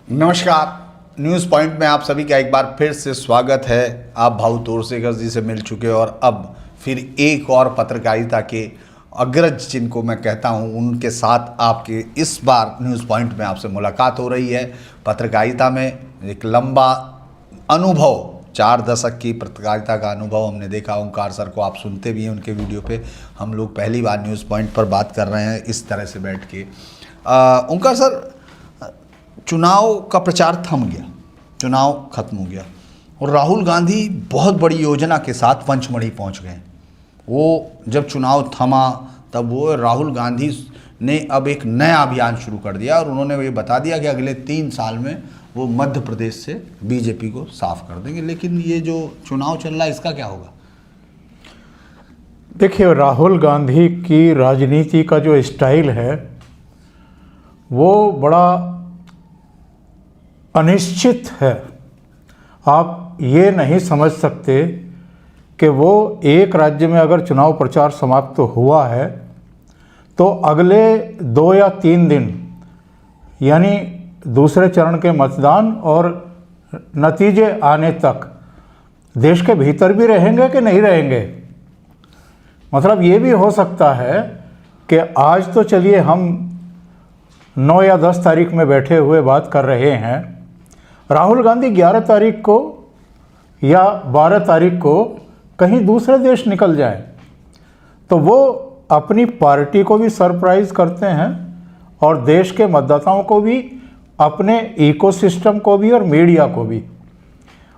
नमस्कार। News point में आप सभी का एक बार फिर से स्वागत है। आप भाऊ तोरसेकर जी से मिल चुके और अब फिर एक और पत्रकारिता के अग्रज जिनको मैं कहता हूं उनके साथ आपके इस बार न्यूज़ पॉइंट में आपसे मुलाकात हो रही है। पत्रकारिता में एक लंबा अनुभव, 4 दशक की पत्रकारिता का अनुभव हमने देखा। ओंकार सर को आप सुनते भी हैं उनके वीडियो पे। हम लोग पहली बार न्यूज़ पॉइंट पर बात कर रहे हैं इस तरह से बैठ के। ओंकार सर, चुनाव का प्रचार थम गया, चुनाव खत्म हो गया और राहुल गांधी बहुत बड़ी योजना के साथ पंचमढ़ी पहुंच गए। वो जब चुनाव थमा तब वो राहुल गांधी ने अब एक नया अभियान शुरू कर दिया और उन्होंने ये बता दिया कि अगले 3 साल में वो मध्य प्रदेश से बीजेपी को साफ कर देंगे। लेकिन ये जो चुनाव चल रहा है इसका क्या होगा? देखिए, राहुल गांधी की राजनीति का जो स्टाइल है वो बड़ा अनिश्चित है। आप ये नहीं समझ सकते कि वो एक राज्य में अगर चुनाव प्रचार समाप्त हुआ है तो अगले 2 या 3 दिन यानी दूसरे चरण के मतदान और नतीजे आने तक देश के भीतर भी रहेंगे कि नहीं रहेंगे। मतलब ये भी हो सकता है कि आज तो चलिए हम 9 या 10 तारीख में बैठे हुए बात कर रहे हैं, राहुल गांधी 11 तारीख को या 12 तारीख को कहीं दूसरे देश निकल जाए तो वो अपनी पार्टी को भी सरप्राइज़ करते हैं और देश के मतदाताओं को भी, अपने इकोसिस्टम को भी और मीडिया को भी,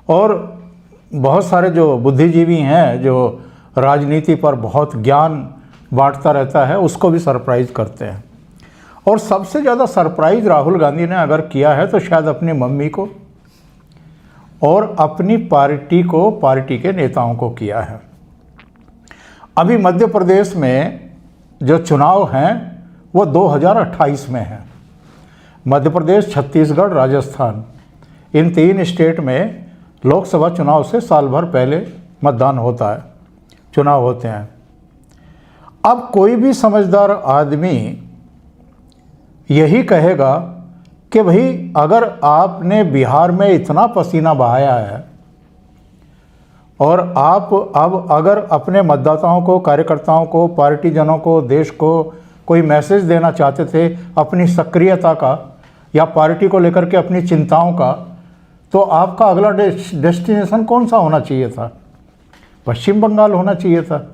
और बहुत सारे जो बुद्धिजीवी हैं जो राजनीति पर बहुत ज्ञान बांटता रहता है उसको भी सरप्राइज़ करते हैं। और सबसे ज़्यादा सरप्राइज़ राहुल गांधी ने अगर किया है तो शायद अपनी मम्मी को और अपनी पार्टी को, पार्टी के नेताओं को किया है। अभी मध्य प्रदेश में जो चुनाव हैं वो 2028 में हैं। मध्य प्रदेश, छत्तीसगढ़, राजस्थान, इन 3 स्टेट में लोकसभा चुनाव से साल भर पहले मतदान होता है, चुनाव होते हैं। अब कोई भी समझदार आदमी यही कहेगा कि भाई अगर आपने बिहार में इतना पसीना बहाया है और आप अब अगर अपने मतदाताओं को, कार्यकर्ताओं को, पार्टीजनों को, देश को कोई मैसेज देना चाहते थे अपनी सक्रियता का या पार्टी को लेकर के अपनी चिंताओं का, तो आपका अगला डेस्टिनेशन कौन सा होना चाहिए था? पश्चिम बंगाल होना चाहिए था।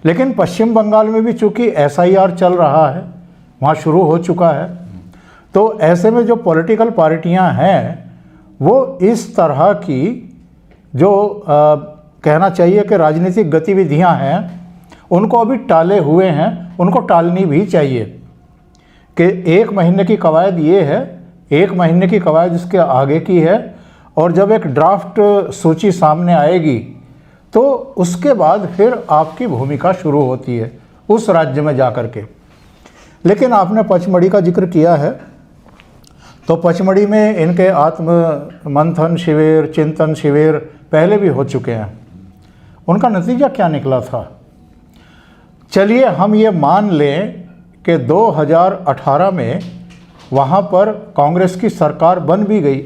लेकिन पश्चिम बंगाल में भी चूँकि SIR चल रहा है, वहाँ शुरू हो चुका है, तो ऐसे में जो पॉलिटिकल पार्टियां हैं वो इस तरह की जो कहना चाहिए कि राजनीतिक गतिविधियां हैं उनको अभी टाले हुए हैं, उनको टालनी भी चाहिए। कि 1 महीने की कवायद ये है, 1 महीने की कवायद इसके आगे की है, और जब एक ड्राफ्ट सूची सामने आएगी तो उसके बाद फिर आपकी भूमिका शुरू होती है उस राज्य में जा कर के। लेकिन आपने पचमढ़ी का जिक्र किया है, तो पचमढ़ी में इनके आत्म मंथन शिविर, चिंतन शिविर पहले भी हो चुके हैं। उनका नतीजा क्या निकला था? चलिए हम ये मान लें कि 2018 में वहाँ पर कांग्रेस की सरकार बन भी गई,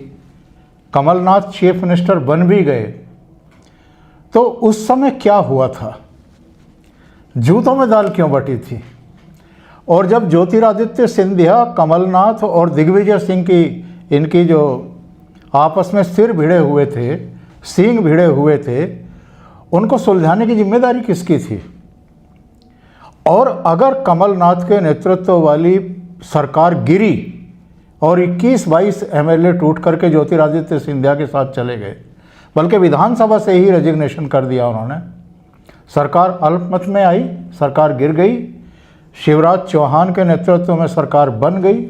कमलनाथ चीफ मिनिस्टर बन भी गए, तो उस समय क्या हुआ था? जूतों में दाल क्यों बटी थी? और जब ज्योतिरादित्य सिंधिया, कमलनाथ और दिग्विजय सिंह की, इनकी जो आपस में सिर भिड़े हुए थे, सींग भिड़े हुए थे, उनको सुलझाने की जिम्मेदारी किसकी थी? और अगर कमलनाथ के नेतृत्व वाली सरकार गिरी और 21-22 MLA टूट करके ज्योतिरादित्य सिंधिया के साथ चले गए, बल्कि विधानसभा से ही रेजिग्नेशन कर दिया उन्होंने, सरकार अल्पमत में आई, सरकार गिर गई, शिवराज चौहान के नेतृत्व में सरकार बन गई,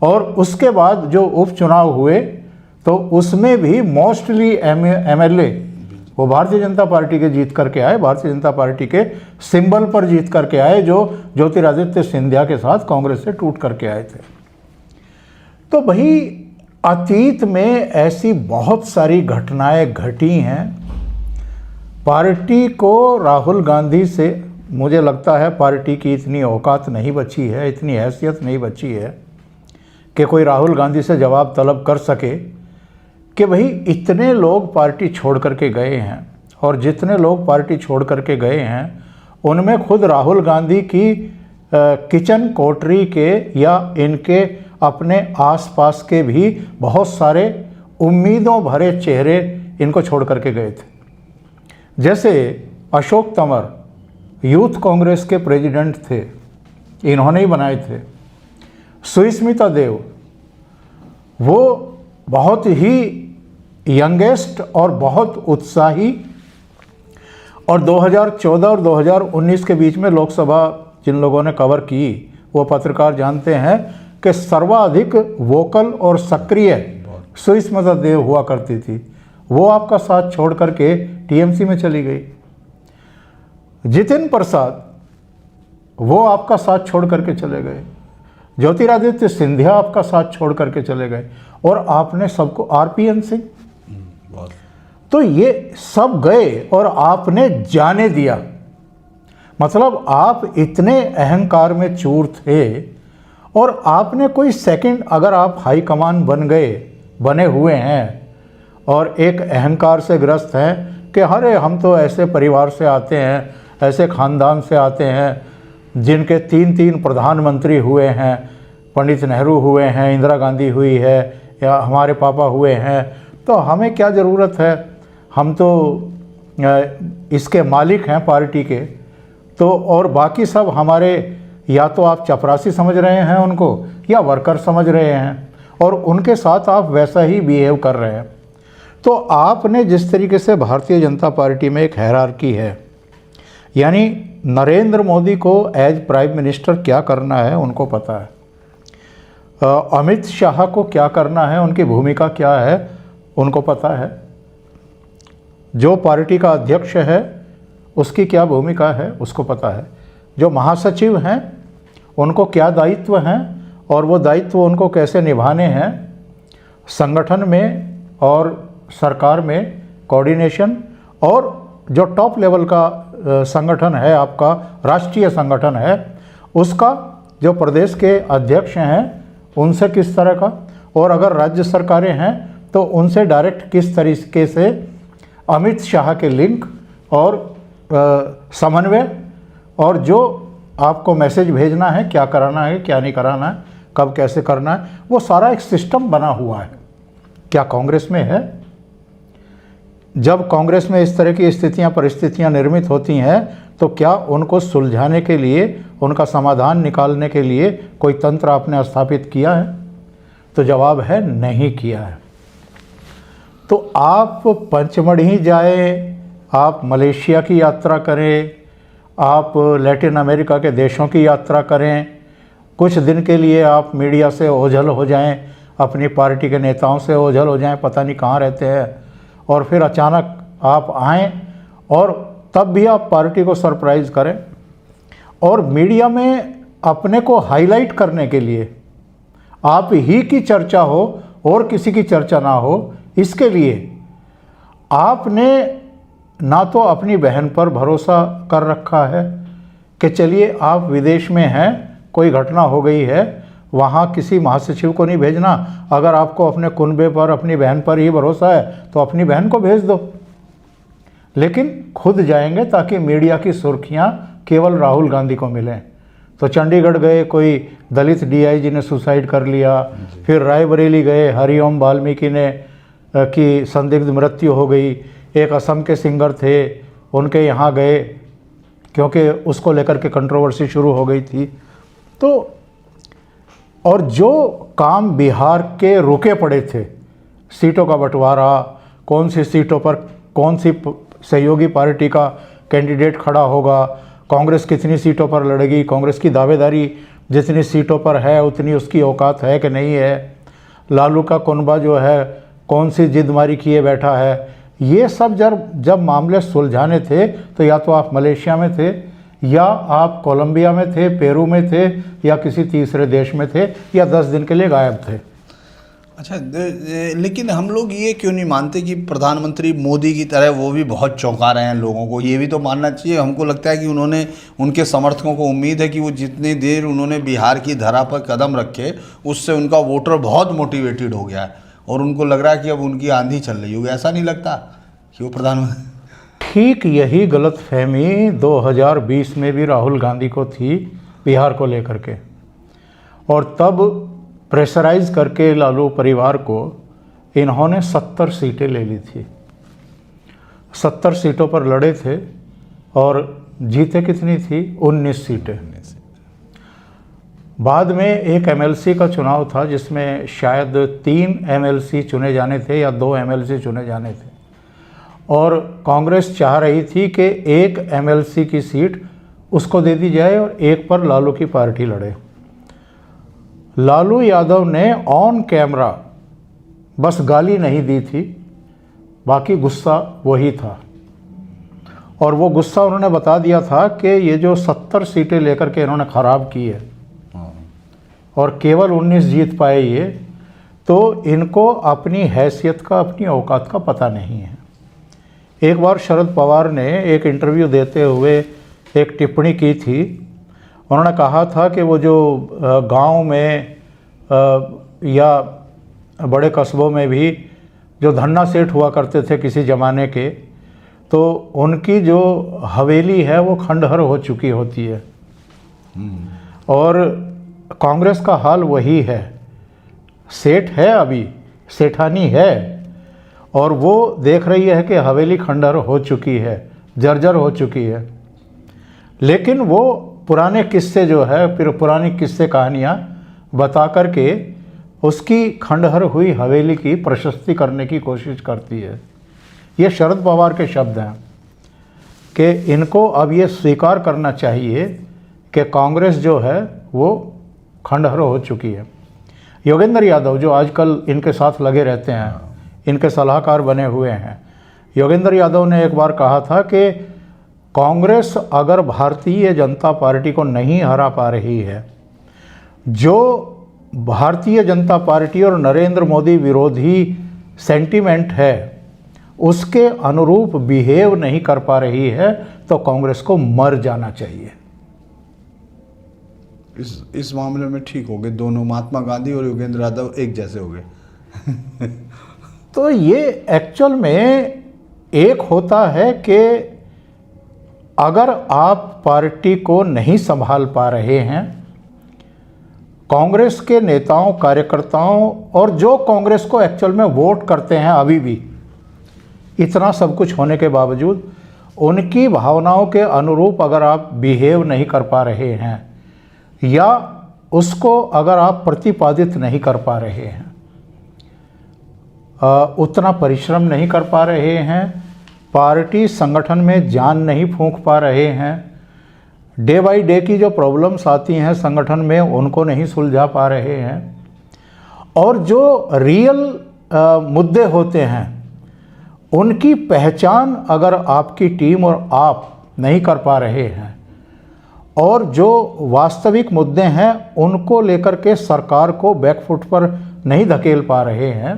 और उसके बाद जो उपचुनाव हुए तो उसमें भी मोस्टली MLA वो भारतीय जनता पार्टी के जीत करके आए, भारतीय जनता पार्टी के सिंबल पर जीत करके आए, जो ज्योतिरादित्य सिंधिया के साथ कांग्रेस से टूट करके आए थे। तो भाई अतीत में ऐसी बहुत सारी घटनाएं घटी हैं। पार्टी को राहुल गांधी से मुझे लगता है पार्टी की इतनी औकात नहीं बची है, इतनी हैसियत नहीं बची है कि कोई राहुल गांधी से जवाब तलब कर सके कि भाई इतने लोग पार्टी छोड़ करके गए हैं, और जितने लोग पार्टी छोड़ करके गए हैं उनमें खुद राहुल गांधी की किचन कोठरी के या इनके अपने आसपास के भी बहुत सारे उम्मीदों भरे चेहरे इनको छोड़ करके गए थे। जैसे अशोक तंवर यूथ कांग्रेस के प्रेसिडेंट थे, इन्होंने ही बनाए थे। सुष्मिता देव वो बहुत ही यंगेस्ट और बहुत उत्साही, और 2014 और 2019 के बीच में लोकसभा जिन लोगों ने कवर की वो पत्रकार जानते हैं कि सर्वाधिक वोकल और सक्रिय सुष्मिता देव हुआ करती थी। वो आपका साथ छोड़ करके टीएमसी में चली गई। जितिन प्रसाद वो आपका साथ छोड़ करके चले गए। ज्योतिरादित्य सिंधिया आपका साथ छोड़ करके चले गए, और आपने सबको आरपीएन सिंह, तो ये सब गए और आपने जाने दिया। मतलब आप इतने अहंकार में चूर थे, और आपने कोई सेकंड, अगर आप हाई कमान बने हुए हैं और एक अहंकार से ग्रस्त हैं कि अरे हम तो ऐसे परिवार से आते हैं, ऐसे ख़ानदान से आते हैं जिनके 3 प्रधानमंत्री हुए हैं, पंडित नेहरू हुए हैं, इंदिरा गांधी हुई है, या हमारे पापा हुए हैं, तो हमें क्या ज़रूरत है, हम तो इसके मालिक हैं पार्टी के, तो और बाकी सब हमारे, या तो आप चपरासी समझ रहे हैं उनको या वर्कर समझ रहे हैं, और उनके साथ आप वैसा ही बिहेव कर रहे हैं। तो आपने जिस तरीके से भारतीय जनता पार्टी में एक हायरार्की है, यानी नरेंद्र मोदी को एज प्राइम मिनिस्टर क्या करना है उनको पता है, अमित शाह को क्या करना है, उनकी भूमिका क्या है उनको पता है, जो पार्टी का अध्यक्ष है उसकी क्या भूमिका है उसको पता है, जो महासचिव हैं उनको क्या दायित्व हैं और वो दायित्व उनको कैसे निभाने हैं, संगठन में और सरकार में कोऑर्डिनेशन, और जो टॉप लेवल का संगठन है आपका, राष्ट्रीय संगठन है, उसका जो प्रदेश के अध्यक्ष हैं उनसे किस तरह का, और अगर राज्य सरकारें हैं तो उनसे डायरेक्ट किस तरीके से अमित शाह के लिंक और समन्वय, और जो आपको मैसेज भेजना है, क्या कराना है क्या नहीं कराना है, कब कैसे करना है, वो सारा एक सिस्टम बना हुआ है। क्या कांग्रेस में है? जब कांग्रेस में इस तरह की स्थितियां परिस्थितियां निर्मित होती हैं तो क्या उनको सुलझाने के लिए, उनका समाधान निकालने के लिए कोई तंत्र आपने स्थापित किया है? तो जवाब है नहीं किया है। तो आप पंचमढ़ी जाए, आप मलेशिया की यात्रा करें, आप लैटिन अमेरिका के देशों की यात्रा करें, कुछ दिन के लिए आप मीडिया से ओझल हो जाएं, अपनी पार्टी के नेताओं से ओझल हो जाएं, पता नहीं कहाँ रहते हैं, और फिर अचानक आप आएँ और तब भी आप पार्टी को सरप्राइज़ करें, और मीडिया में अपने को हाईलाइट करने के लिए आप ही की चर्चा हो और किसी की चर्चा ना हो, इसके लिए आपने ना तो अपनी बहन पर भरोसा कर रखा है कि चलिए आप विदेश में हैं, कोई घटना हो गई है, वहाँ किसी महासचिव को नहीं भेजना, अगर आपको अपने कुनबे पर, अपनी बहन पर ही भरोसा है तो अपनी बहन को भेज दो, लेकिन खुद जाएंगे ताकि मीडिया की सुर्खियाँ केवल राहुल गांधी को मिलें। तो चंडीगढ़ गए, कोई दलित डीआईजी ने सुसाइड कर लिया, फिर रायबरेली गए, हरिओम वाल्मीकि ने की संदिग्ध मृत्यु हो गई, एक असम के सिंगर थे उनके यहाँ गए क्योंकि उसको लेकर के कंट्रोवर्सी शुरू हो गई थी। तो और जो काम बिहार के रुके पड़े थे, सीटों का बंटवारा, कौन सी सीटों पर कौन सी सहयोगी पार्टी का कैंडिडेट खड़ा होगा, कांग्रेस कितनी सीटों पर लड़ेगी, कांग्रेस की दावेदारी जितनी सीटों पर है उतनी उसकी औकात है कि नहीं है, लालू का कुनबा जो है कौन सी जिदमारी किए बैठा है, ये सब जब मामले सुलझाने थे तो या तो आप मलेशिया में थे, या आप कोलंबिया में थे, पेरू में थे, या किसी तीसरे देश में थे, या 10 दिन के लिए गायब थे। अच्छा, लेकिन हम लोग ये क्यों नहीं मानते कि प्रधानमंत्री मोदी की तरह वो भी बहुत चौंका रहे हैं लोगों को? ये भी तो मानना चाहिए। हमको लगता है कि उन्होंने, उनके समर्थकों को उम्मीद है कि वो जितनी देर उन्होंने बिहार की धरा पर कदम रखे, उससे उनका वोटर बहुत मोटिवेटेड हो गया है और उनको लग रहा है कि अब उनकी आंधी चल रही होगी। ऐसा नहीं लगता कि वो प्रधानमंत्री? ठीक यही गलतफहमी 2020 में भी राहुल गांधी को थी बिहार को लेकर के, और तब प्रेशराइज करके लालू परिवार को इन्होंने 70 सीटें ले ली थी। 70 सीटों पर लड़े थे और जीते कितनी थी? 19 सीटें। बाद में एक एमएलसी का चुनाव था जिसमें शायद 3 एमएलसी चुने जाने थे या 2 एमएलसी चुने जाने थे, और कांग्रेस चाह रही थी कि एक एमएलसी की सीट उसको दे दी जाए और एक पर लालू की पार्टी लड़े। लालू यादव ने ऑन कैमरा बस गाली नहीं दी थी, बाकी गुस्सा वही था, और वो गुस्सा उन्होंने बता दिया था कि ये जो 70 सीटें लेकर के इन्होंने ख़राब की है और केवल 19 जीत पाए ये, तो इनको अपनी हैसियत का, अपनी औकात का पता नहीं है। एक बार शरद पवार ने एक इंटरव्यू देते हुए एक टिप्पणी की थी। उन्होंने कहा था कि वो जो गांव में या बड़े कस्बों में भी जो धन्ना सेठ हुआ करते थे किसी ज़माने के, तो उनकी जो हवेली है वो खंडहर हो चुकी होती है। और कांग्रेस का हाल वही है। सेठ है, अभी सेठानी है, और वो देख रही है कि हवेली खंडहर हो चुकी है, जर्जर हो चुकी है। लेकिन वो पुराने किस्से जो है, फिर पुरानी किस्से कहानियाँ बता करके उसकी खंडहर हुई हवेली की प्रशस्ति करने की कोशिश करती है। ये शरद पवार के शब्द हैं कि इनको अब ये स्वीकार करना चाहिए कि कांग्रेस जो है वो खंडहर हो चुकी है। योगेंद्र यादव जो आजकल इनके साथ लगे रहते हैं, इनके सलाहकार बने हुए हैं, योगेंद्र यादव ने एक बार कहा था कि कांग्रेस अगर भारतीय जनता पार्टी को नहीं हरा पा रही है, जो भारतीय जनता पार्टी और नरेंद्र मोदी विरोधी सेंटीमेंट है उसके अनुरूप बिहेव नहीं कर पा रही है, तो कांग्रेस को मर जाना चाहिए। इस मामले में ठीक हो गए दोनों, महात्मा गांधी और योगेंद्र यादव एक जैसे हो गए। तो ये एक्चुअल में एक होता है कि अगर आप पार्टी को नहीं संभाल पा रहे हैं, कांग्रेस के नेताओं, कार्यकर्ताओं और जो कांग्रेस को एक्चुअल में वोट करते हैं अभी भी, इतना सब कुछ होने के बावजूद उनकी भावनाओं के अनुरूप अगर आप बिहेव नहीं कर पा रहे हैं या उसको अगर आप प्रतिपादित नहीं कर पा रहे हैं, उतना परिश्रम नहीं कर पा रहे हैं, पार्टी संगठन में जान नहीं फूंक पा रहे हैं, डे बाय डे की जो प्रॉब्लम्स आती हैं संगठन में उनको नहीं सुलझा पा रहे हैं, और जो रियल मुद्दे होते हैं उनकी पहचान अगर आपकी टीम और आप नहीं कर पा रहे हैं, और जो वास्तविक मुद्दे हैं उनको लेकर के सरकार को बैकफुट पर नहीं धकेल पा रहे हैं,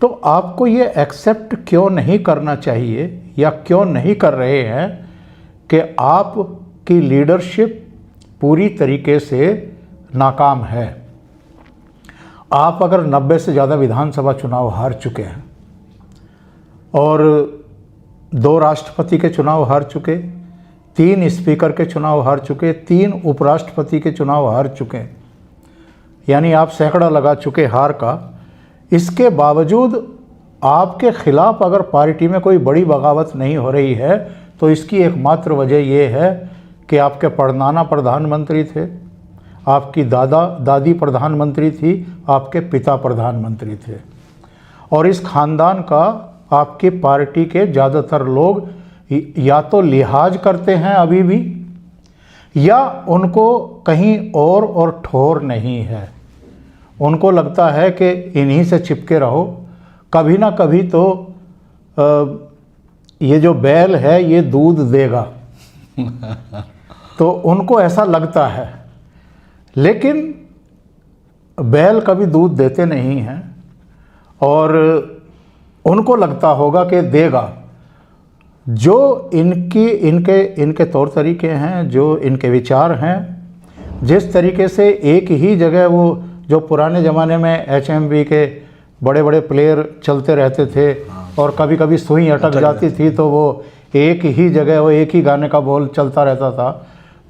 तो आपको ये एक्सेप्ट क्यों नहीं करना चाहिए या क्यों नहीं कर रहे हैं कि आपकी लीडरशिप पूरी तरीके से नाकाम है। आप अगर 90 से ज़्यादा विधानसभा चुनाव हार चुके हैं और 2 राष्ट्रपति के चुनाव हार चुके, 3 स्पीकर के चुनाव हार चुके, 3 उपराष्ट्रपति के चुनाव हार चुके, यानी आप सैकड़ा लगा चुके हार का। इसके बावजूद आपके खिलाफ अगर पार्टी में कोई बड़ी बगावत नहीं हो रही है, तो इसकी एकमात्र वजह यह है कि आपके परनाना प्रधानमंत्री थे, आपकी दादी प्रधानमंत्री थी, आपके पिता प्रधानमंत्री थे, और इस खानदान का आपकी पार्टी के ज़्यादातर लोग या तो लिहाज करते हैं अभी भी, या उनको कहीं और ठौर नहीं है। उनको लगता है कि इन्हीं से चिपके रहो, कभी ना कभी तो ये जो बैल है ये दूध देगा। तो उनको ऐसा लगता है। लेकिन बैल कभी दूध देते नहीं हैं और उनको लगता होगा कि देगा। जो इनके तौर तरीके हैं, जो इनके विचार हैं, जिस तरीके से एक ही जगह वो जो पुराने ज़माने में HMV के बड़े बड़े प्लेयर चलते रहते थे और कभी कभी सुई अटक जाती थी तो वो एक ही जगह वो एक ही गाने का बोल चलता रहता था।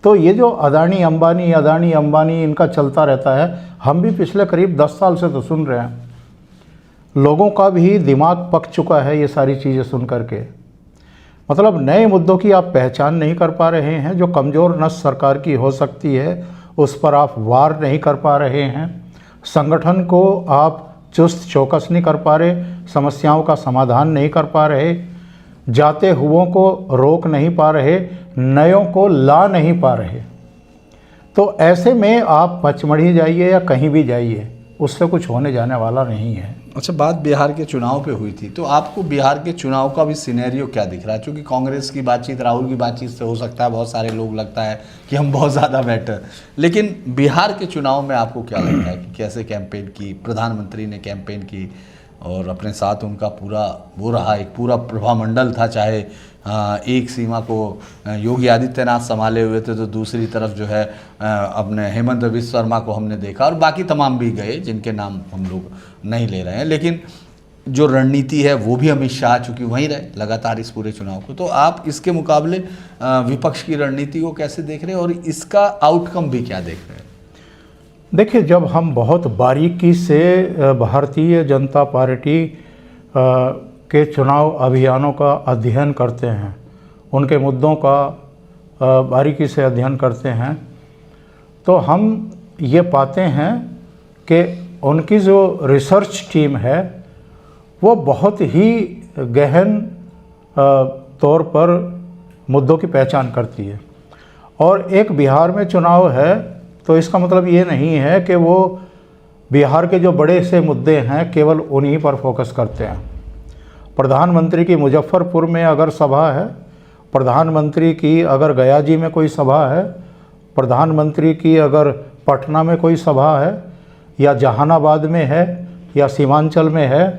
तो ये जो अदानी अंबानी इनका चलता रहता है, हम भी पिछले करीब 10 साल से तो सुन रहे हैं। लोगों का भी दिमाग पक चुका है ये सारी चीज़ें सुन करके। मतलब नए मुद्दों की आप पहचान नहीं कर पा रहे हैं। जो कमज़ोर नस सरकार की हो सकती है उस पर आप वार नहीं कर पा रहे हैं। संगठन को आप चुस्त चौकस नहीं कर पा रहे, समस्याओं का समाधान नहीं कर पा रहे, जाते हुओं को रोक नहीं पा रहे, नयों को ला नहीं पा रहे। तो ऐसे में आप पचमढ़ी जाइए या कहीं भी जाइए, उससे कुछ होने जाने वाला नहीं है। अच्छा, बात बिहार के चुनाव पे हुई थी, तो आपको बिहार के चुनाव का भी सिनेरियो क्या दिख रहा है? क्योंकि कांग्रेस की बातचीत, राहुल की बातचीत से हो सकता है बहुत सारे लोग लगता है कि हम बहुत ज़्यादा बेटर, लेकिन बिहार के चुनाव में आपको क्या लगता है कि कैसे कैंपेन की प्रधानमंत्री ने कैंपेन की और अपने साथ उनका पूरा वो रहा, एक पूरा प्रभामंडल था। चाहे एक सीमा को योगी आदित्यनाथ संभाले हुए थे तो दूसरी तरफ जो है अपने हेमंत बिस्व शर्मा को हमने देखा और बाकी तमाम भी गए जिनके नाम हम लोग नहीं ले रहे हैं। लेकिन जो रणनीति है वो भी अमित शाह चूँकि वहीं रहे लगातार इस पूरे चुनाव को, तो आप इसके मुकाबले विपक्ष की रणनीति को कैसे देख रहे हैं और इसका आउटकम भी क्या देख रहे हैं? देखिए, जब हम बहुत बारीकी से भारतीय जनता पार्टी के चुनाव अभियानों का अध्ययन करते हैं, उनके मुद्दों का बारीकी से अध्ययन करते हैं, तो हम ये पाते हैं कि उनकी जो रिसर्च टीम है वो बहुत ही गहन तौर पर मुद्दों की पहचान करती है। और एक बिहार में चुनाव है तो इसका मतलब ये नहीं है कि वो बिहार के जो बड़े से मुद्दे हैं केवल उन्हीं पर फोकस करते हैं। प्रधानमंत्री की मुजफ्फरपुर में अगर सभा है, प्रधानमंत्री की अगर गयाजी में कोई सभा है, प्रधानमंत्री की अगर पटना में कोई सभा है या जहानाबाद में है या सीमांचल में है,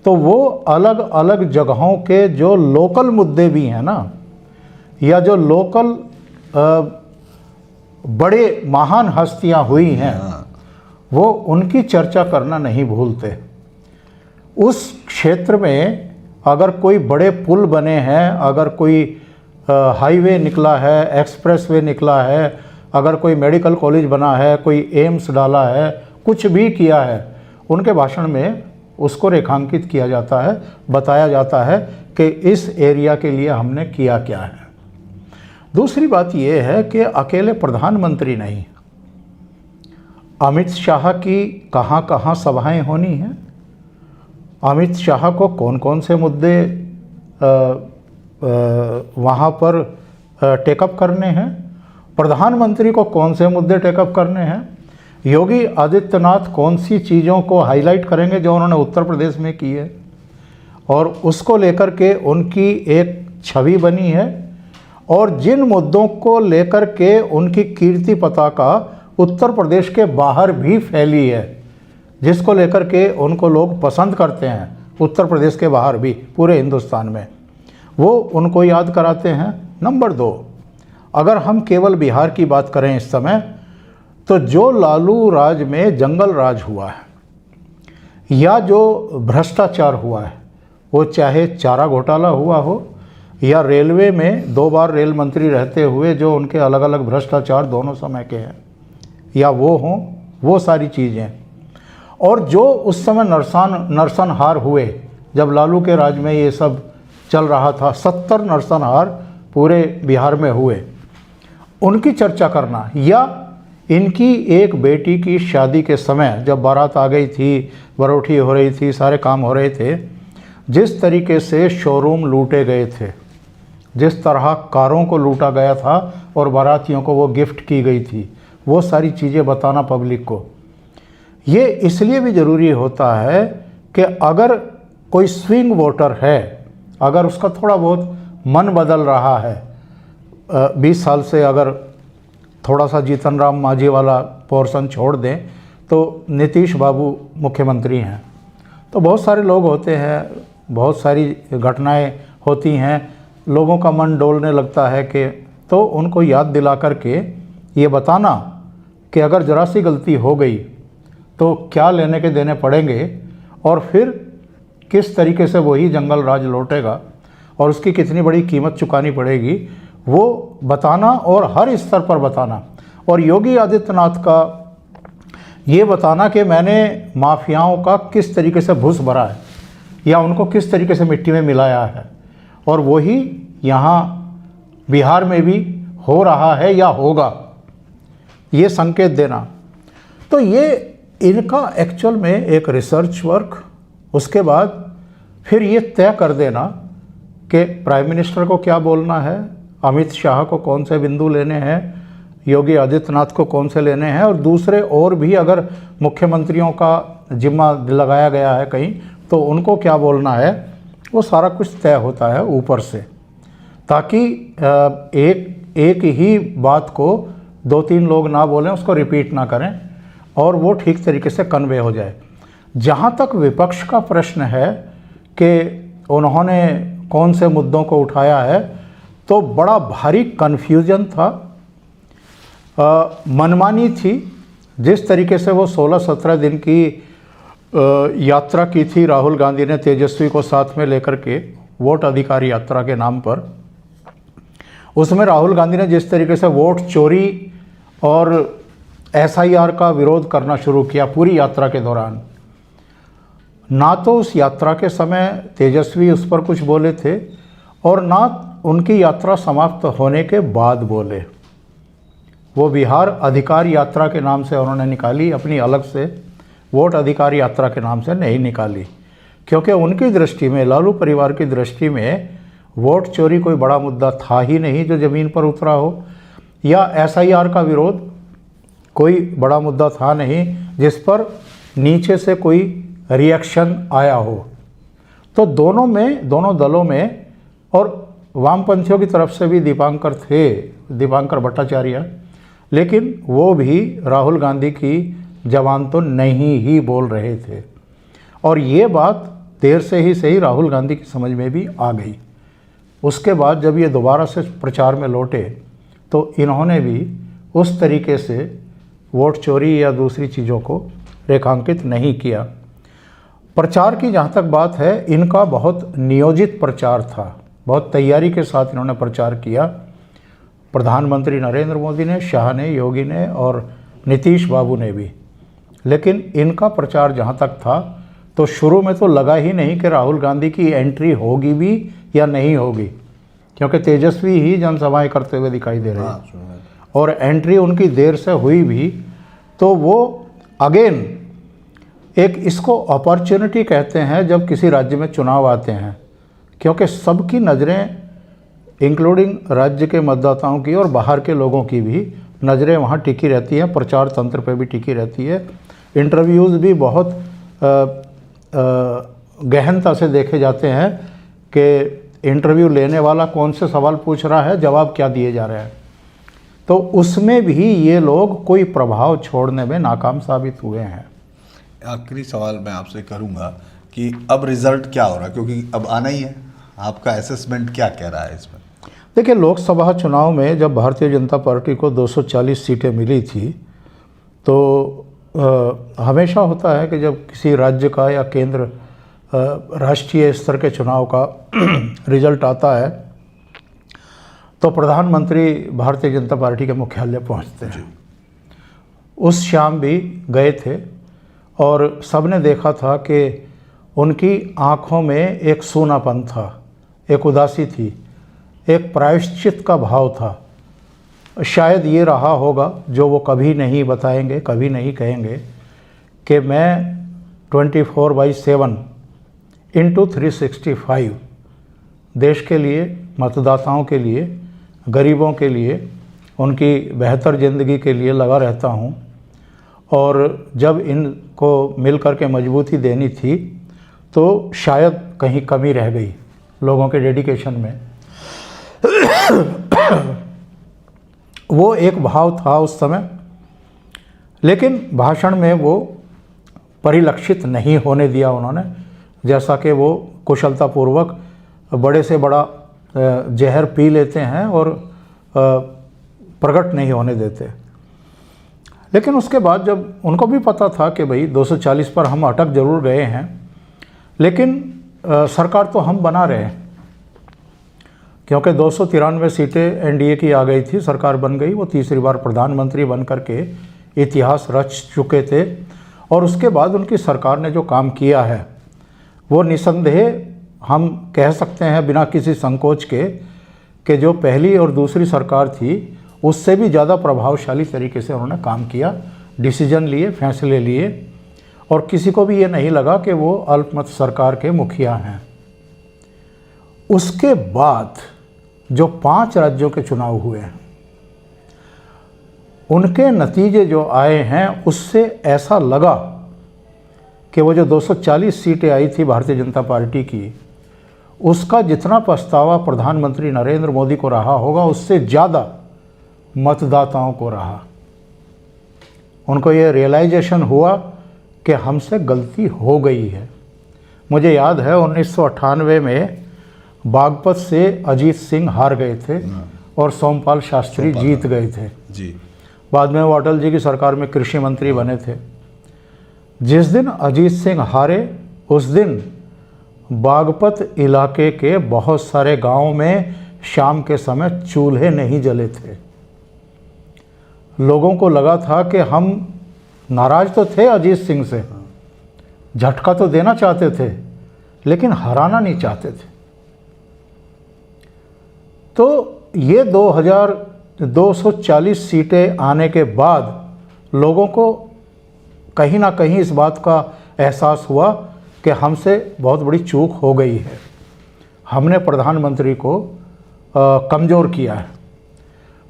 तो वो अलग अलग जगहों के जो लोकल मुद्दे भी हैं ना, या जो लोकल बड़े महान हस्तियां हुई हैं, वो उनकी चर्चा करना नहीं भूलते। उस क्षेत्र में अगर कोई बड़े पुल बने हैं, अगर कोई हाईवे निकला है, एक्सप्रेसवे निकला है, अगर कोई मेडिकल कॉलेज बना है, कोई एम्स डाला है, कुछ भी किया है, उनके भाषण में उसको रेखांकित किया जाता है, बताया जाता है कि इस एरिया के लिए हमने किया क्या है। दूसरी बात यह है कि अकेले प्रधानमंत्री नहीं, अमित शाह की कहाँ कहाँ सभाएं होनी हैं, अमित शाह को कौन कौन से मुद्दे वहाँ पर टेकअप करने हैं, प्रधानमंत्री को कौन से मुद्दे टेकअप करने हैं, योगी आदित्यनाथ कौन सी चीज़ों को हाईलाइट करेंगे जो उन्होंने उत्तर प्रदेश में की है और उसको लेकर के उनकी एक छवि बनी है, और जिन मुद्दों को लेकर के उनकी कीर्ति पताका उत्तर प्रदेश के बाहर भी फैली है, जिसको लेकर के उनको लोग पसंद करते हैं उत्तर प्रदेश के बाहर भी, पूरे हिंदुस्तान में, वो उनको याद कराते हैं। नंबर 2, अगर हम केवल बिहार की बात करें इस समय, तो जो लालू राज में जंगल राज हुआ है या जो भ्रष्टाचार हुआ है, वो चाहे चारा घोटाला हुआ हो या रेलवे में 2 बार रेल मंत्री रहते हुए जो उनके अलग अलग भ्रष्टाचार दोनों समय के हैं, या वो हों, वो सारी चीज़ें, और जो उस समय नरसंहार हुए जब लालू के राज में ये सब चल रहा था, 70 नरसंहार पूरे बिहार में हुए, उनकी चर्चा करना, या इनकी एक बेटी की शादी के समय जब बारात आ गई थी, बरौठी हो रही थी, सारे काम हो रहे थे, जिस तरीके से शोरूम लूटे गए थे, जिस तरह कारों को लूटा गया था और बारातियों को वो गिफ्ट की गई थी, वो सारी चीज़ें बताना पब्लिक को, ये इसलिए भी ज़रूरी होता है कि अगर कोई स्विंग वोटर है, अगर उसका थोड़ा बहुत मन बदल रहा है, 20 साल से अगर थोड़ा सा जीतन राम मांझी वाला पोर्शन छोड़ दें तो नीतीश बाबू मुख्यमंत्री हैं। तो बहुत सारे लोग होते हैं, बहुत सारी घटनाएं होती हैं, लोगों का मन डोलने लगता है कि तो उनको याद दिला करके ये बताना कि अगर ज़रा सी गलती हो गई तो क्या लेने के देने पड़ेंगे और फिर किस तरीके से वही जंगल राज लौटेगा और उसकी कितनी बड़ी कीमत चुकानी पड़ेगी, वो बताना और हर स्तर पर बताना। और योगी आदित्यनाथ का ये बताना कि मैंने माफियाओं का किस तरीके से भूस भरा है या उनको किस तरीके से मिट्टी में मिलाया है, और वही यहाँ बिहार में भी हो रहा है या होगा, ये संकेत देना। तो ये इनका एक्चुअल में एक रिसर्च वर्क, उसके बाद फिर ये तय कर देना कि प्राइम मिनिस्टर को क्या बोलना है, अमित शाह को कौन से बिंदु लेने हैं, योगी आदित्यनाथ को कौन से लेने हैं, और दूसरे और भी अगर मुख्यमंत्रियों का जिम्मा लगाया गया है कहीं तो उनको क्या बोलना है, वो सारा कुछ तय होता है ऊपर से, ताकि एक ही बात को 2-3 लोग ना बोलें, उसको रिपीट ना करें और वो ठीक तरीके से कन्वे हो जाए। जहाँ तक विपक्ष का प्रश्न है कि उन्होंने कौन से मुद्दों को उठाया है, तो बड़ा भारी कन्फ्यूजन था, मनमानी थी। जिस तरीके से वो 16-17 दिन की यात्रा की थी राहुल गांधी ने तेजस्वी को साथ में लेकर के, वोट अधिकार यात्रा के नाम पर, उसमें राहुल गांधी ने जिस तरीके से वोट चोरी और SIR का विरोध करना शुरू किया पूरी यात्रा के दौरान, ना तो उस यात्रा के समय तेजस्वी उस पर कुछ बोले थे और ना उनकी यात्रा समाप्त होने के बाद बोले। वो बिहार अधिकार यात्रा के नाम से उन्होंने निकाली, अपनी अलग से वोट अधिकार यात्रा के नाम से नहीं निकाली, क्योंकि उनकी दृष्टि में, लालू परिवार की दृष्टि में, वोट चोरी कोई बड़ा मुद्दा था ही नहीं जो ज़मीन पर उतरा हो, या SIR का विरोध कोई बड़ा मुद्दा था नहीं जिस पर नीचे से कोई रिएक्शन आया हो। तो दोनों में, दोनों दलों में, और वामपंथियों की तरफ से भी दीपांकर थे, दीपांकर भट्टाचार्य, लेकिन वो भी राहुल गांधी की जबान तो नहीं ही बोल रहे थे। और ये बात देर से ही सही राहुल गांधी की समझ में भी आ गई। उसके बाद जब ये दोबारा से प्रचार में लौटे तो इन्होंने भी उस तरीके से वोट चोरी या दूसरी चीज़ों को रेखांकित नहीं किया। प्रचार की जहाँ तक बात है, इनका बहुत नियोजित प्रचार था, बहुत तैयारी के साथ इन्होंने प्रचार किया। प्रधानमंत्री नरेंद्र मोदी ने, शाह ने, योगी ने और नीतीश बाबू ने भी। लेकिन इनका प्रचार जहाँ तक था तो शुरू में तो लगा ही नहीं कि राहुल गांधी की एंट्री होगी भी या नहीं होगी, क्योंकि तेजस्वी ही जनसभाएं करते हुए दिखाई दे रहे हैं और एंट्री उनकी देर से हुई भी। तो वो अगेन एक, इसको अपॉर्चुनिटी कहते हैं जब किसी राज्य में चुनाव आते हैं, क्योंकि सबकी नज़रें, इंक्लूडिंग राज्य के मतदाताओं की और बाहर के लोगों की भी नज़रें वहाँ टिकी रहती हैं, प्रचार तंत्र पे भी टिकी रहती है। इंटरव्यूज़ भी बहुत गहनता से देखे जाते हैं कि इंटरव्यू लेने वाला कौन से सवाल पूछ रहा है, जवाब क्या दिए जा रहे हैं। तो उसमें भी ये लोग कोई प्रभाव छोड़ने में नाकाम साबित हुए हैं। आखिरी सवाल मैं आपसे करूंगा कि अब रिजल्ट क्या हो रहा है, क्योंकि अब आना ही है, आपका असेसमेंट क्या कह रहा है इसमें? देखिए, लोकसभा चुनाव में जब भारतीय जनता पार्टी को 240 सीटें मिली थी तो हमेशा होता है कि जब किसी राज्य का या केंद्र राष्ट्रीय स्तर के चुनाव का रिजल्ट आता है तो प्रधानमंत्री भारतीय जनता पार्टी के मुख्यालय पहुंचते हैं। उस शाम भी गए थे और सबने देखा था कि उनकी आँखों में एक सूनापन था, एक उदासी थी, एक प्रायश्चित का भाव था। शायद ये रहा होगा जो वो कभी नहीं बताएंगे, कभी नहीं कहेंगे कि मैं 24/7 इंटू 365 देश के लिए, मतदाताओं के लिए, गरीबों के लिए, उनकी बेहतर ज़िंदगी के लिए लगा रहता हूँ। और जब इनको मिल कर के मजबूती देनी थी तो शायद कहीं कमी रह गई लोगों के डेडिकेशन में। वो एक भाव था उस समय। लेकिन भाषण में वो परिलक्षित नहीं होने दिया उन्होंने, जैसा कि वो कुशलतापूर्वक बड़े से बड़ा जहर पी लेते हैं और प्रकट नहीं होने देते। लेकिन उसके बाद जब उनको भी पता था कि भाई 240 पर हम अटक जरूर गए हैं, लेकिन सरकार तो हम बना रहे हैं, क्योंकि 293 सीटें एनडीए की आ गई थी, सरकार बन गई। वो तीसरी बार प्रधानमंत्री बन करके इतिहास रच चुके थे। और उसके बाद उनकी सरकार ने जो काम किया है वो निसंदेह हम कह सकते हैं बिना किसी संकोच के कि जो पहली और दूसरी सरकार थी उससे भी ज़्यादा प्रभावशाली तरीके से उन्होंने काम किया, डिसीजन लिए, फैसले लिए, और किसी को भी ये नहीं लगा कि वो अल्पमत सरकार के मुखिया हैं। उसके बाद जो 5 राज्यों के चुनाव हुए हैं उनके नतीजे जो आए हैं उससे ऐसा लगा कि वो जो 240 सीटें आई थी भारतीय जनता पार्टी की, उसका जितना पछतावा प्रधानमंत्री नरेंद्र मोदी को रहा होगा उससे ज़्यादा मतदाताओं को रहा। उनको ये रियलाइजेशन हुआ कि हमसे गलती हो गई है। मुझे याद है 1998 में बागपत से अजीत सिंह हार गए थे और सोमपाल शास्त्री जीत गए थे जी। बाद में वो अटल जी की सरकार में कृषि मंत्री बने थे। जिस दिन अजीत सिंह हारे उस दिन बागपत इलाके के बहुत सारे गांवों में शाम के समय चूल्हे नहीं जले थे। लोगों को लगा था कि हम नाराज तो थे अजीत सिंह से, झटका तो देना चाहते थे लेकिन हराना नहीं चाहते थे। तो ये 240 सीटें आने के बाद लोगों को कहीं ना कहीं इस बात का एहसास हुआ कि हमसे बहुत बड़ी चूक हो गई है, हमने प्रधानमंत्री को कमज़ोर किया है।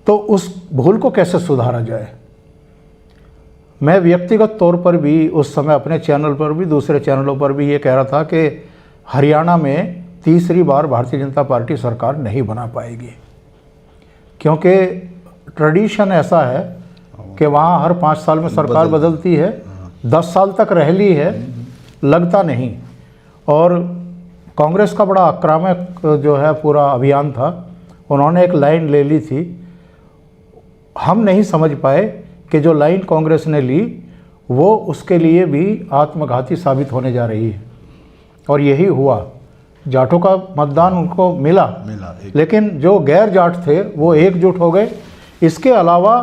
तो उस भूल को कैसे सुधारा जाए। मैं व्यक्तिगत तौर पर भी उस समय अपने चैनल पर भी दूसरे चैनलों पर भी ये कह रहा था कि हरियाणा में तीसरी बार भारतीय जनता पार्टी सरकार नहीं बना पाएगी, क्योंकि ट्रेडिशन ऐसा है कि वहाँ हर 5 साल में सरकार बदलती है, 10 साल तक रह ली है, लगता नहीं। और कांग्रेस का बड़ा आक्रामक जो है पूरा अभियान था, उन्होंने एक लाइन ले ली थी। हम नहीं समझ पाए कि जो लाइन कांग्रेस ने ली वो उसके लिए भी आत्मघाती साबित होने जा रही है, और यही हुआ। जाटों का मतदान उनको मिला लेकिन जो गैर जाट थे वो एकजुट हो गए। इसके अलावा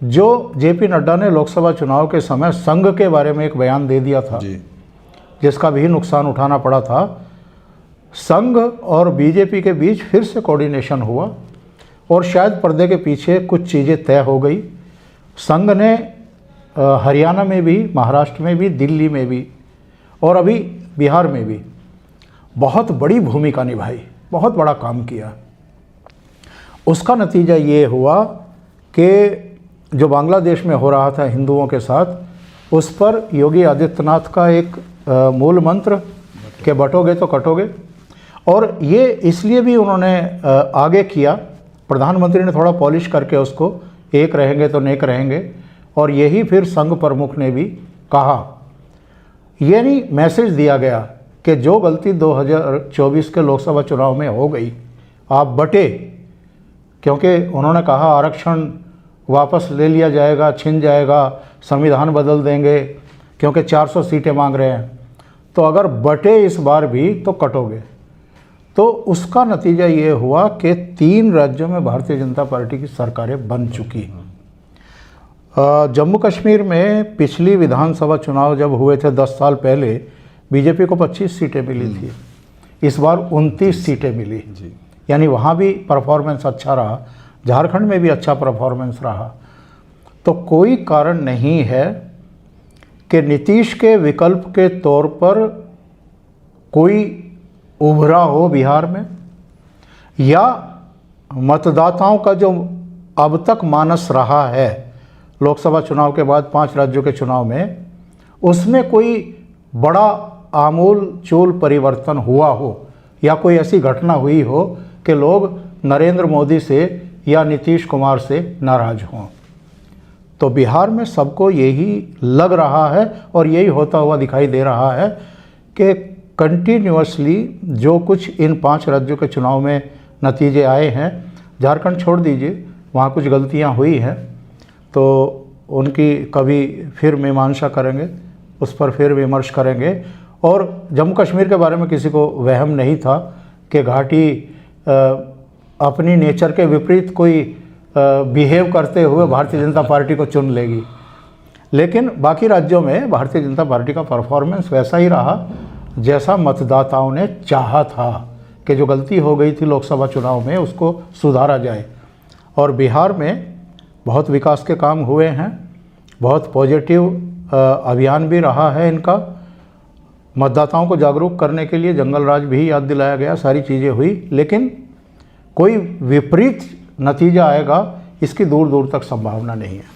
जो जेपी नड्डा ने लोकसभा चुनाव के समय संघ के बारे में एक बयान दे दिया था जिसका भी नुकसान उठाना पड़ा था, संघ और बीजेपी के बीच फिर से कोऑर्डिनेशन हुआ और शायद पर्दे के पीछे कुछ चीज़ें तय हो गई। संघ ने हरियाणा में भी, महाराष्ट्र में भी, दिल्ली में भी और अभी बिहार में भी बहुत बड़ी भूमिका निभाई, बहुत बड़ा काम किया। उसका नतीजा ये हुआ कि जो बांग्लादेश में हो रहा था हिंदुओं के साथ, उस पर योगी आदित्यनाथ का एक मूल मंत्र कि बटोगे तो कटोगे, और ये इसलिए भी उन्होंने आगे किया, प्रधानमंत्री ने थोड़ा पॉलिश करके उसको एक रहेंगे तो नेक रहेंगे, और यही फिर संघ प्रमुख ने भी कहा। ये नहीं मैसेज दिया गया कि जो गलती 2024 के लोकसभा चुनाव में हो गई आप बटे, क्योंकि उन्होंने कहा आरक्षण वापस ले लिया जाएगा, छिन जाएगा, संविधान बदल देंगे, क्योंकि 400 सीटें मांग रहे हैं, तो अगर बटे इस बार भी तो कटोगे। तो उसका नतीजा ये हुआ कि 3 राज्यों में भारतीय जनता पार्टी की सरकारें बन चुकी। जम्मू कश्मीर में पिछली विधानसभा चुनाव जब हुए थे 10 साल पहले, बीजेपी को 25 सीटें मिली थी, इस बार 29 सीटें मिली, यानी वहाँ भी परफॉर्मेंस अच्छा रहा, झारखंड में भी अच्छा परफॉर्मेंस रहा। तो कोई कारण नहीं है कि नीतीश के विकल्प के तौर पर कोई उभरा हो बिहार में, या मतदाताओं का जो अब तक मानस रहा है लोकसभा चुनाव के बाद 5 राज्यों के चुनाव में, उसमें कोई बड़ा आमूल चूल परिवर्तन हुआ हो या कोई ऐसी घटना हुई हो कि लोग नरेंद्र मोदी से या नीतीश कुमार से नाराज हों। तो बिहार में सबको यही लग रहा है और यही होता हुआ दिखाई दे रहा है कि कंटिन्यूअसली जो कुछ इन 5 राज्यों के चुनाव में नतीजे आए हैं, झारखंड छोड़ दीजिए, वहाँ कुछ गलतियाँ हुई हैं तो उनकी कभी फिर मीमांसा करेंगे, उस पर फिर विमर्श करेंगे। और जम्मू कश्मीर के बारे में किसी को वहम नहीं था कि घाटी अपनी नेचर के विपरीत कोई बिहेव करते हुए भारतीय जनता पार्टी को चुन लेगी, लेकिन बाकी राज्यों में भारतीय जनता पार्टी का परफॉर्मेंस वैसा ही रहा जैसा मतदाताओं ने चाहा था कि जो गलती हो गई थी लोकसभा चुनाव में उसको सुधारा जाए। और बिहार में बहुत विकास के काम हुए हैं, बहुत पॉजिटिव अभियान भी रहा है इनका। मतदाताओं को जागरूक करने के लिए जंगल राज भी याद दिलाया गया, सारी चीज़ें हुई, लेकिन कोई विपरीत नतीजा आएगा इसकी दूर दूर तक संभावना नहीं है।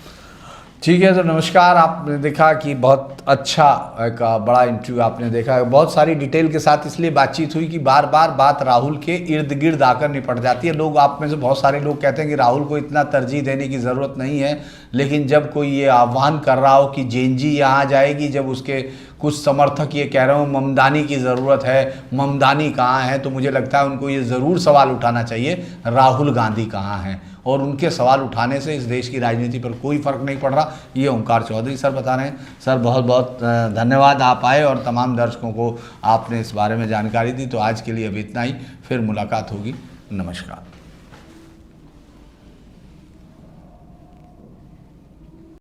ठीक है, तो नमस्कार। आपने देखा कि बहुत अच्छा एक बड़ा इंटरव्यू आपने देखा, बहुत सारी डिटेल के साथ इसलिए बातचीत हुई कि बार बार बात राहुल के इर्द गिर्द आकर निपट जाती है। लोग, आप में से बहुत सारे लोग कहते हैं कि राहुल को इतना तरजीह देने की ज़रूरत नहीं है, लेकिन जब कोई ये आह्वान कर रहा हो कि जेएनजी यहाँ जाएगी, जब उसके कुछ समर्थक ये कह रहे हो ममदानी की ज़रूरत है, ममदानी कहाँ है, तो मुझे लगता है उनको ये ज़रूर सवाल उठाना चाहिए राहुल गांधी कहाँ हैं। और उनके सवाल उठाने से इस देश की राजनीति पर कोई फ़र्क नहीं पड़ रहा, ये ओंकार चौधरी सर बता रहे हैं। सर बहुत बहुत धन्यवाद, आप आए और तमाम दर्शकों को आपने इस बारे में जानकारी दी। तो आज के लिए अब इतना ही, फिर मुलाकात होगी। नमस्कार।